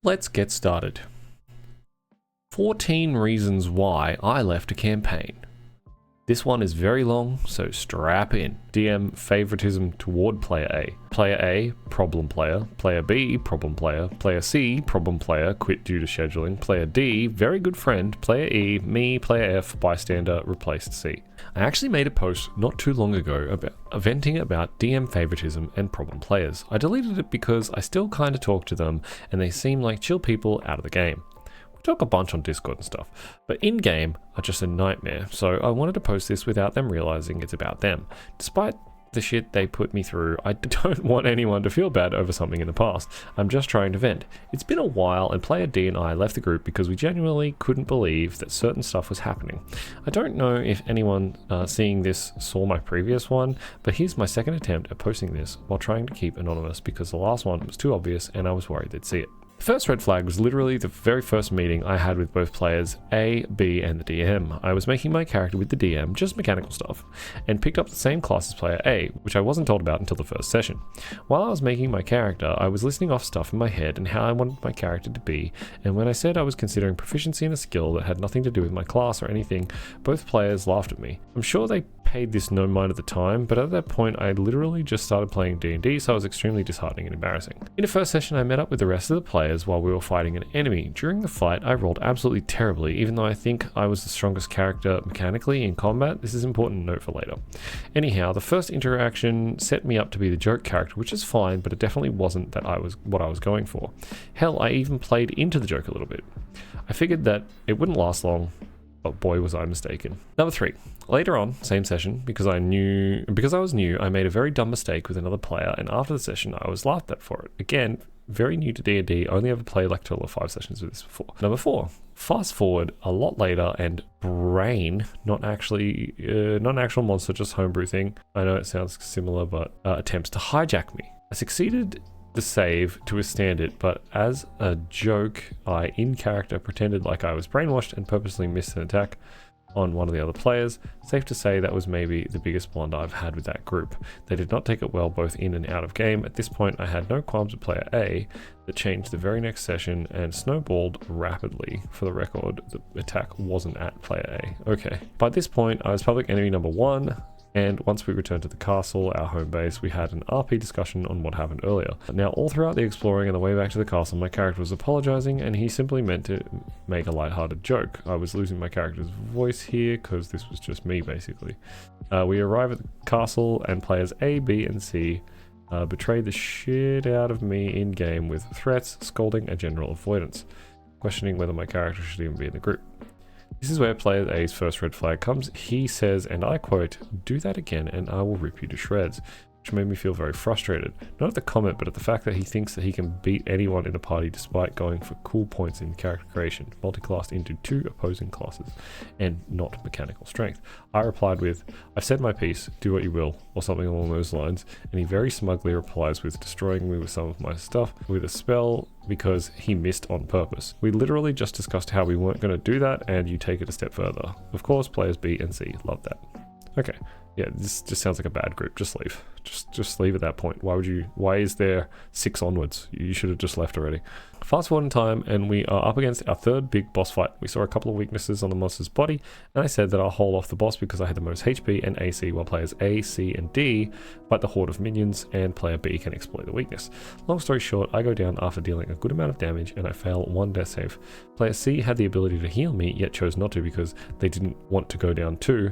Let's get started. 14 reasons why I left a campaign. This one is very long, so strap in. DM favoritism toward player A. Player A, problem player. Player B, problem player. Player C, problem player, quit due to scheduling. Player D, very good friend. Player E, me. Player F, bystander, replaced C. I actually made a post not too long ago about venting about DM favoritism and problem players. I deleted it because I still kinda talk to them and they seem like chill people out of the game. Talk a bunch on Discord and stuff, but in-game are just a nightmare, so I wanted to post this without them realizing it's about them. Despite the shit they put me through, I don't want anyone to feel bad over something in the past. I'm just trying to vent. It's been a while, and Player D and I left the group because we genuinely couldn't believe that certain stuff was happening. I don't know if anyone seeing this saw my previous one, but here's my second attempt at posting this while trying to keep anonymous because the last one was too obvious and I was worried they'd see it. The first red flag was literally the very first meeting I had with both players A, B, and the DM. I was making my character with the DM, just mechanical stuff, and picked up the same class as player A, which I wasn't told about until the first session. While I was making my character, I was listing off stuff in my head and how I wanted my character to be, and when I said I was considering proficiency in a skill that had nothing to do with my class or anything, both players laughed at me. I'm sure they paid this no mind at the time, but at that point I literally just started playing D&D, so it was extremely disheartening and embarrassing. In the first session I met up with the rest of the players while we were fighting an enemy. During the fight I rolled absolutely terribly, even though I think I was the strongest character mechanically in combat. This is an important note for later. Anyhow, the first interaction set me up to be the joke character, which is fine, but it definitely wasn't what I was going for. Hell, I even played into the joke a little bit. I figured that it wouldn't last long, but boy was I mistaken. Number 3. Later on, same session, because I was new, I made a very dumb mistake with another player, and after the session I was laughed at for it. Again, very new to D&D, only ever played like a total of 5 sessions with this before. Number 4. Fast forward a lot later and Brain, not an actual monster, just homebrew thing. I know it sounds similar, but attempts to hijack me. I succeeded the save to withstand it, but as a joke, I in character pretended like I was brainwashed and purposely missed an attack on one of the other players. Safe to say that was maybe the biggest blunder I've had with that group. They did not take it well both in and out of game. At this point I had no qualms with player A that changed the very next session and snowballed rapidly. For the record, the attack wasn't at player A. Okay. By this point I was public enemy number 1. And once we returned to the castle, our home base, we had an RP discussion on what happened earlier. Now, all throughout the exploring and the way back to the castle, my character was apologizing and he simply meant to make a lighthearted joke. I was losing my character's voice here because this was just me, basically. We arrive at the castle and players A, B, and C betrayed the shit out of me in-game with threats, scolding, and general avoidance, questioning whether my character should even be in the group. This is where player A's first red flag comes. He says, and I quote, "Do that again and I will rip you to shreds," which made me feel very frustrated. Not at the comment, but at the fact that he thinks that he can beat anyone in a party despite going for cool points in character creation, multiclassed into 2 opposing classes, and not mechanical strength. I replied with, "I've said my piece, do what you will," or something along those lines, and he very smugly replies with destroying me with some of my stuff with a spell because he missed on purpose. We literally just discussed how we weren't going to do that, and you take it a step further. Of course, players B and C love that. Okay. Yeah, this just sounds like a bad group. Just leave. Just leave at that point. Why is there 6 onwards? You should have just left already. Fast forward in time and we are up against our third big boss fight. We saw a couple of weaknesses on the monster's body and I said that I'll hold off the boss because I had the most HP and AC while players A, C, and D fight the horde of minions and player B can exploit the weakness. Long story short, I go down after dealing a good amount of damage and I fail 1 death save. Player C had the ability to heal me yet chose not to because they didn't want to go down too.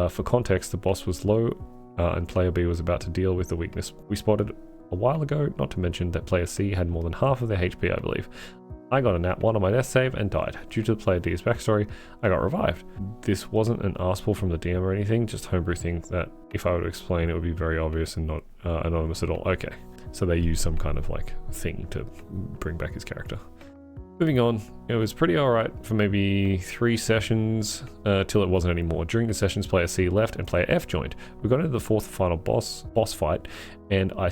For context, the boss was low and player B was about to deal with the weakness we spotted a while ago, not to mention that player C had more than half of their HP, I believe. I got a nat 1 on my death save and died. Due to the player D's backstory, I got revived. This wasn't an ask for from the DM or anything, just homebrew thing that if I were to explain it would be very obvious and not anonymous at all. Okay, so they use some kind of like thing to bring back his character. Moving on, it was pretty alright for maybe 3 sessions till it wasn't anymore. During the sessions, player C left and player F joined. We got into the 4th final boss fight, and I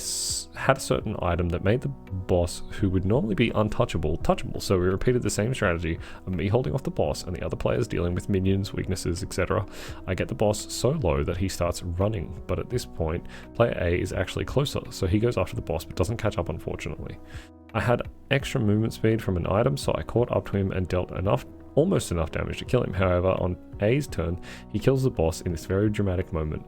had a certain item that made the boss, who would normally be untouchable, touchable. So we repeated the same strategy of me holding off the boss and the other players dealing with minions, weaknesses, etc. I get the boss so low that he starts running, but at this point, player A is actually closer, so he goes after the boss but doesn't catch up, unfortunately. I had extra movement speed from an item, so I caught up to him and dealt almost enough damage to kill him. However, on A's turn, he kills the boss in this very dramatic moment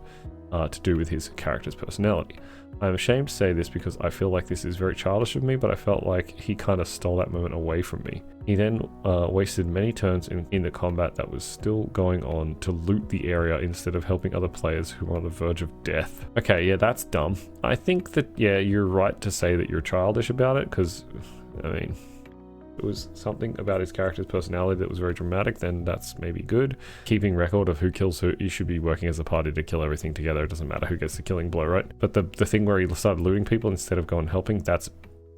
to do with his character's personality. I'm ashamed to say this because I feel like this is very childish of me, but I felt like he kind of stole that moment away from me. He then wasted many turns in the combat that was still going on to loot the area instead of helping other players who were on the verge of death. Okay, yeah, that's dumb. I think that, yeah, you're right to say that you're childish about it, because, I mean, it was something about his character's personality that was very dramatic, then that's maybe good. Keeping record of who kills who, you should be working as a party to kill everything together. It doesn't matter who gets the killing blow, right? But the thing where he started looting people instead of going helping, that's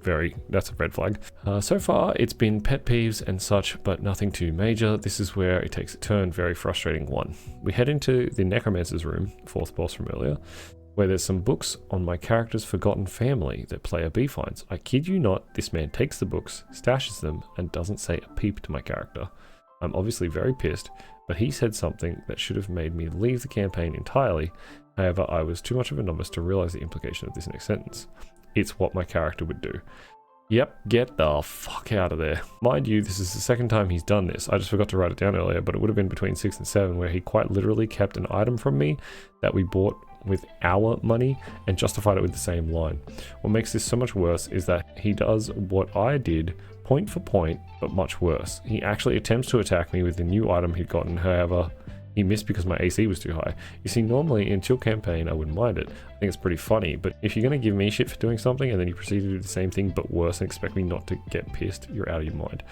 a red flag. So far, it's been pet peeves and such, but nothing too major. This is where it takes a turn, very frustrating one. We head into the Necromancer's room, fourth boss from earlier, where there's some books on my character's forgotten family that player B finds. I kid you not, this man takes the books, stashes them, and doesn't say a peep to my character. I'm obviously very pissed, but he said something that should have made me leave the campaign entirely. However, I was too much of a novice to realize the implication of this next sentence. It's what my character would do. Yep, get the fuck out of there. Mind you, this is the second time he's done this. I just forgot to write it down earlier, but it would have been between 6 and 7 where he quite literally kept an item from me that we bought with our money and justified it with the same line. What makes this so much worse is that he does what I did point for point, but much worse. He actually attempts to attack me with the new item he'd gotten, however, he missed because my AC was too high. You see, normally in Chill Campaign, I wouldn't mind it. I think it's pretty funny, but if you're going to give me shit for doing something and then you proceed to do the same thing but worse and expect me not to get pissed, you're out of your mind.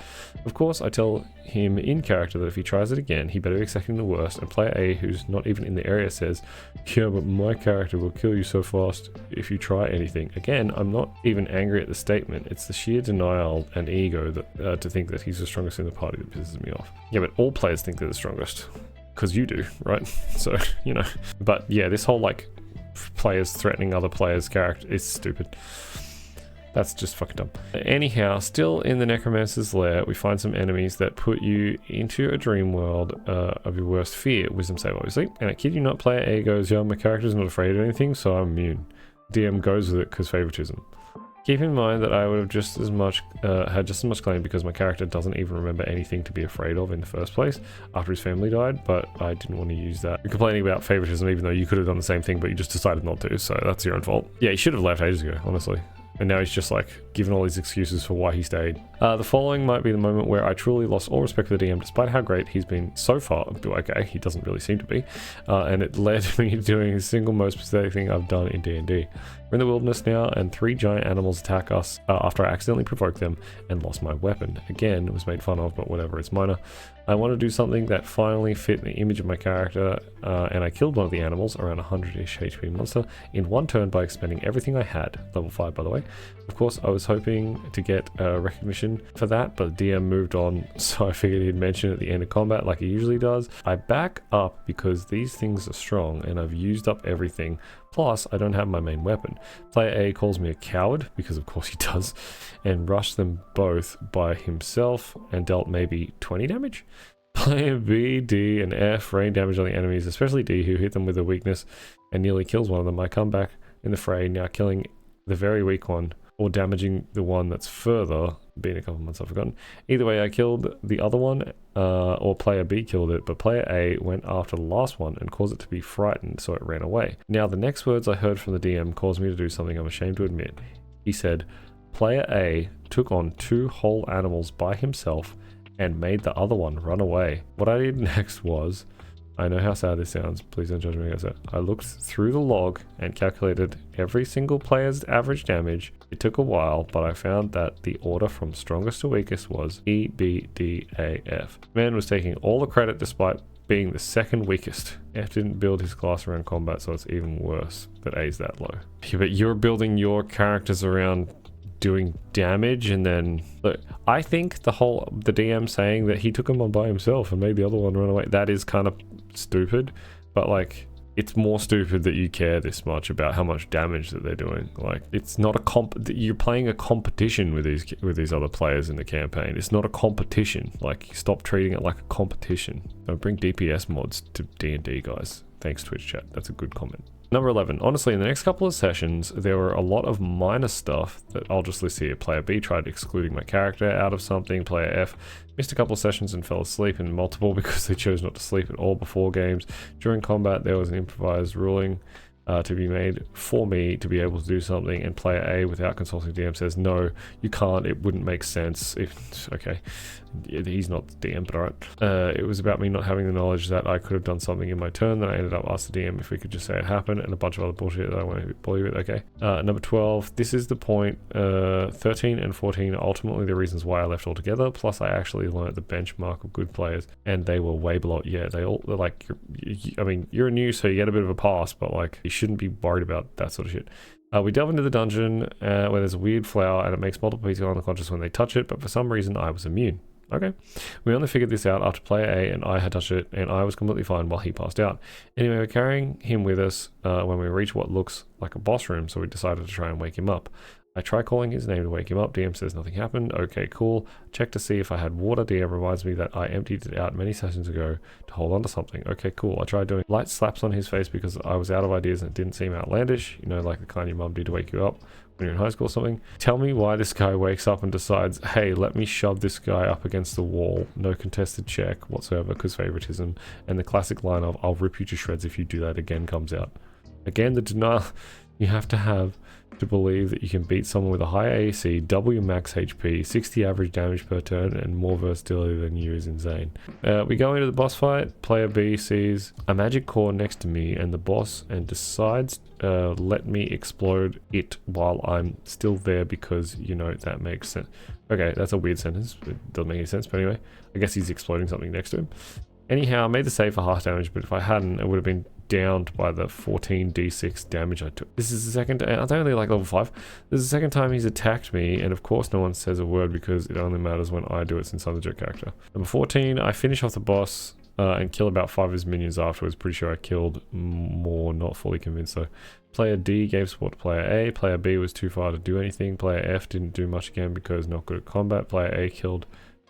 Of course, I tell him in character that if he tries it again, he better be expecting the worst, and player A, who's not even in the area, says, yeah, but my character will kill you so fast if you try anything. Again, I'm not even angry at the statement. It's the sheer denial and ego that to think that he's the strongest in the party that pisses me off. Yeah, but all players think they're the strongest. Because you do, right? So, you know. But yeah, this whole like players threatening other players' character is stupid. That's just fucking dumb. Anyhow, still in the Necromancer's lair, we find some enemies that put you into a dream world of your worst fear. Wisdom save, obviously. And I kid you not, player A goes, yeah, my character's not afraid of anything, so I'm immune. DM goes with it because favoritism. Keep in mind that I would have just as much had just as much claim because my character doesn't even remember anything to be afraid of in the first place after his family died, but I didn't want to use that. You're complaining about favoritism even though you could have done the same thing, but you just decided not to, so that's your own fault. Yeah, he should have left ages ago, honestly. And now he's just like giving all these excuses for why he stayed. The following might be the moment where I truly lost all respect for the DM despite how great he's been so far. Okay, he doesn't really seem to be. And it led me to doing the single most pathetic thing I've done in D&D. We're in the wilderness now and 3 giant animals attack us after I accidentally provoked them and lost my weapon. Again, it was made fun of, but whatever, it's minor. I want to do something that finally fit the image of my character, and I killed one of the animals, around 100-ish HP monster, in one turn by expending everything I had. Level 5, by the way. Of course, I was hoping to get recognition for that, but the DM moved on, so I figured he'd mention it at the end of combat like he usually does. I back up because these things are strong, and I've used up everything. Plus, I don't have my main weapon. Player A calls me a coward, because of course he does, and rushed them both by himself and dealt maybe 20 damage. Player B, D, and F rain damage on the enemies, especially D, who hit them with a weakness and nearly kills one of them. I come back in the fray, now killing the very weak one, or damaging the one that's further. Been a couple months, I've forgotten. Either way, I killed the other one, or player B killed it, but player A went after the last one and caused it to be frightened, so it ran away. Now, the next words I heard from the DM caused me to do something I'm ashamed to admit. He said, player A took on 2 whole animals by himself and made the other one run away. What I did next was, I know how sad this sounds, please don't judge me as that. I looked through the log and calculated every single player's average damage. It took a while, but I found that the order from strongest to weakest was E, B, D, A, F. Man was taking all the credit despite being the second weakest. F didn't build his class around combat, so it's even worse that A's that low. Yeah, but you're building your characters around doing damage, and then look, I think the DM saying that he took him on by himself and made the other one run away, that is kind of stupid, but like it's more stupid that you care this much about how much damage that they're doing. Like, it's not a you're playing a competition with these other players in the campaign. It's not a competition. Like, stop treating it like a competition. Don't bring DPS mods to D&D, guys. Thanks, Twitch chat. That's a good comment. Number 11. Honestly, in the next couple of sessions, there were a lot of minor stuff that I'll just list here. Player B tried excluding my character out of something. Player F missed a couple of sessions and fell asleep in multiple because they chose not to sleep at all before games. During combat, there was an improvised ruling to be made for me to be able to do something, and player A, without consulting DM, says no, you can't, it wouldn't make sense if... okay, he's not the DM, but alright. It was about me not having the knowledge that I could have done something in my turn. Then I ended up asking the DM if we could just say it happened, and a bunch of other bullshit that I won't bore you with. Okay. Number 12, this is the point. 13 and 14 are ultimately the reasons why I left altogether, plus I actually learned the benchmark of good players, and they were way below. Yeah, they're like, I mean, you're new, so you get a bit of a pass, but like, you shouldn't be worried about that sort of shit. We delve into the dungeon where there's a weird flower and it makes multiple people unconscious when they touch it, but for some reason I was immune. Okay. We only figured this out after player A and I had touched it, and I was completely fine while he passed out. Anyway, we're carrying him with us when we reach what looks like a boss room, so we decided to try and wake him up. I try calling his name to wake him up. DM says nothing happened. Okay, cool. Check to see if I had water. DM reminds me that I emptied it out many sessions ago to hold on to something. Okay, cool. I tried doing light slaps on his face because I was out of ideas and it didn't seem outlandish. You know, like the kind your mum did to wake you up when you're in high school or something. Tell me why this guy wakes up and decides, hey, let me shove this guy up against the wall. No contested check whatsoever because favoritism. And the classic line of, I'll rip you to shreds if you do that again comes out. Again, the denial you have to have to believe that you can beat someone with a high AC, double your max HP, 60 average damage per turn, and more versatility than you is insane. We go into the boss fight. Player B sees a magic core next to me and the boss and decides let me explode it while I'm still there because, you know, that makes sense. Okay, that's a weird sentence. It doesn't make any sense, but anyway, I guess he's exploding something next to him. Anyhow, I made the save for half damage, but if I hadn't, it would have been downed by the 14d6 damage I took. This is the second, aren't they only like level 5? This is the second time he's attacked me, and of course no one says a word because it only matters when I do it since I'm the joke character. Number 14, I finish off the boss and kill about 5 of his minions afterwards. Pretty sure I killed more, not fully convinced though. Player D gave support to player A. Player B was too far to do anything. Player F didn't do much again because not good at combat. Player A killed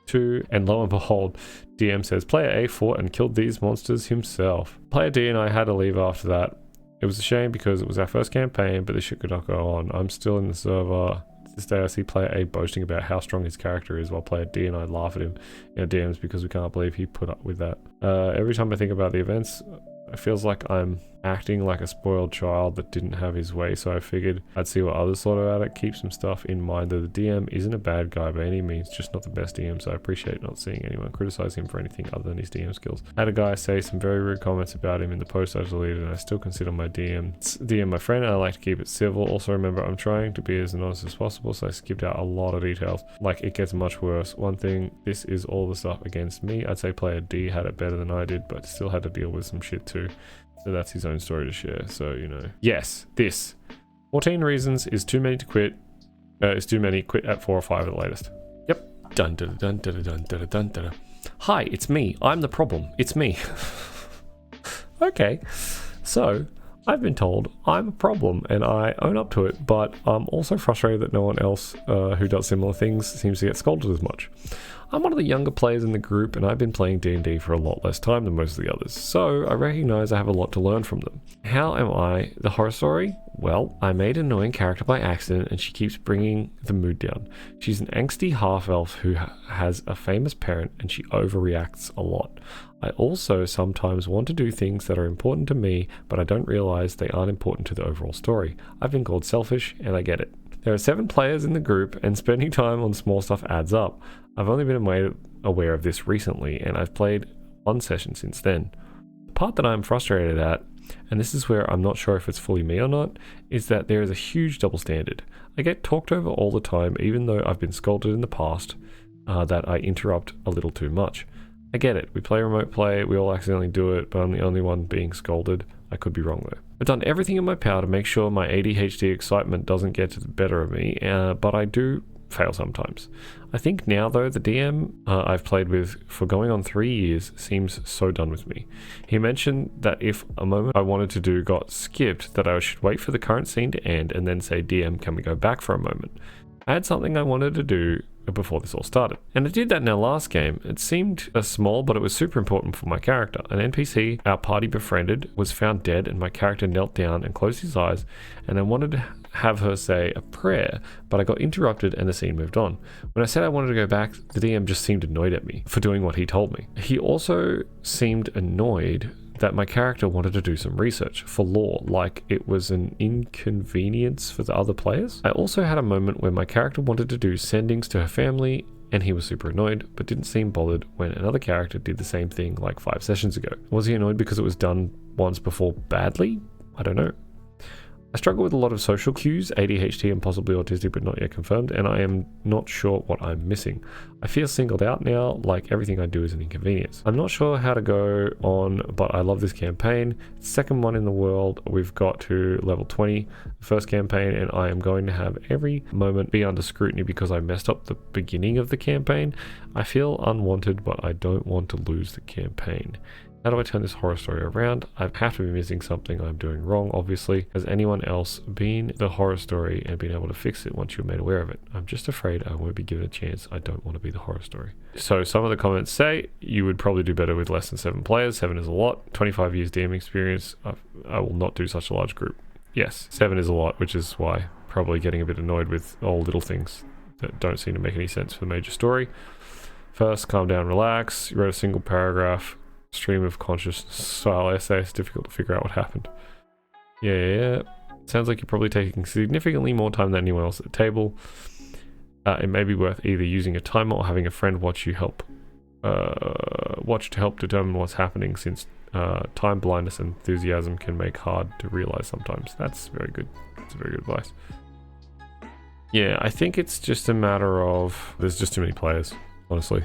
2, and lo and behold, DM says player A fought and killed these monsters himself. Player D and I had to leave after that. It was a shame because it was our first campaign, but this shit could not go on. I'm still in the server. This day I see player A boasting about how strong his character is while player D and I laugh at him in our DMs because we can't believe he put up with that. Every time I think about the events, it feels like I'm acting like a spoiled child that didn't have his way, so I figured I'd see what others thought about it, keep some stuff in mind, though the DM isn't a bad guy by any means, just not the best DM, so I appreciate not seeing anyone criticize him for anything other than his DM skills. I had a guy say some very rude comments about him in the post I deleted, and I still consider my DM my friend, and I like to keep it civil. Also remember, I'm trying to be as honest as possible, so I skipped out a lot of details. Like, it gets much worse. One thing, this is all the stuff against me. I'd say player D had it better than I did, but still had to deal with some shit too. So that's his own story to share, so you know. Yes, this 14 reasons is too many to quit. Is too many. Quit at 4 or 5 at the latest. Yep. Dun dun dun dun dun dun dun dun. Hi, it's me. I'm the problem. It's me. Okay, so I've been told I'm a problem and I own up to it, but I'm also frustrated that no one else who does similar things seems to get scolded as much. I'm one of the younger players in the group and I've been playing D&D for a lot less time than most of the others, so I recognize I have a lot to learn from them. How am I the horror story? Well, I made an annoying character by accident and she keeps bringing the mood down. She's an angsty half-elf who has a famous parent and she overreacts a lot. I also sometimes want to do things that are important to me, but I don't realize they aren't important to the overall story. I've been called selfish and I get it. There are 7 players in the group and spending time on small stuff adds up. I've only been made aware of this recently and I've played 1 session since then. The part that I'm frustrated at, and this is where I'm not sure if it's fully me or not, is that there is a huge double standard. I get talked over all the time even though I've been scolded in the past that I interrupt a little too much. I get it, we play remote play, we all accidentally do it, but I'm the only one being scolded. I could be wrong though. I've done everything in my power to make sure my ADHD excitement doesn't get the better of me, but I do fail sometimes. I think now though, the DM I've played with for going on 3 years seems so done with me. He mentioned that if a moment I wanted to do got skipped, that I should wait for the current scene to end and then say, DM, can we go back for a moment? I had something I wanted to do before this all started. And I did that in our last game. It seemed small, but it was super important for my character. An NPC our party befriended was found dead, and my character knelt down and closed his eyes, and I wanted to have her say a prayer, but I got interrupted and the scene moved on. When I said I wanted to go back, the DM just seemed annoyed at me for doing what he told me. He also seemed annoyed that my character wanted to do some research for lore, like it was an inconvenience for the other players. I also had a moment where my character wanted to do sendings to her family, and he was super annoyed, but didn't seem bothered when another character did the same thing like 5 sessions ago. Was he annoyed because it was done once before badly? I don't know. I struggle with a lot of social cues, ADHD and possibly autistic but not yet confirmed, and I am not sure what I'm missing. I feel singled out now, like everything I do is an inconvenience. I'm not sure how to go on, but I love this campaign. Second one in the world, we've got to level 20, first campaign, and I am going to have every moment be under scrutiny because I messed up the beginning of the campaign. I feel unwanted, but I don't want to lose the campaign. How do I turn this horror story around? I have to be missing something I'm doing wrong, obviously. Has anyone else been the horror story and been able to fix it once you're made aware of it? I'm just afraid I won't be given a chance. I don't want to be the horror story. So some of the comments say you would probably do better with less than 7 players. 7 is a lot. 25 years DM experience. I will not do such a large group. Yes, 7 is a lot, which is why probably getting a bit annoyed with all little things that don't seem to make any sense for the major story. First, calm down, relax. You wrote a single paragraph. Stream of consciousness style essay. It's difficult to figure out what happened. Yeah. Sounds like you're probably taking significantly more time than anyone else at the table. It may be worth either using a timer or having a friend watch to help determine what's happening, since time blindness and enthusiasm can make hard to realize sometimes. That's very good. That's very good advice. Yeah, I think it's just a matter of there's just too many players, honestly.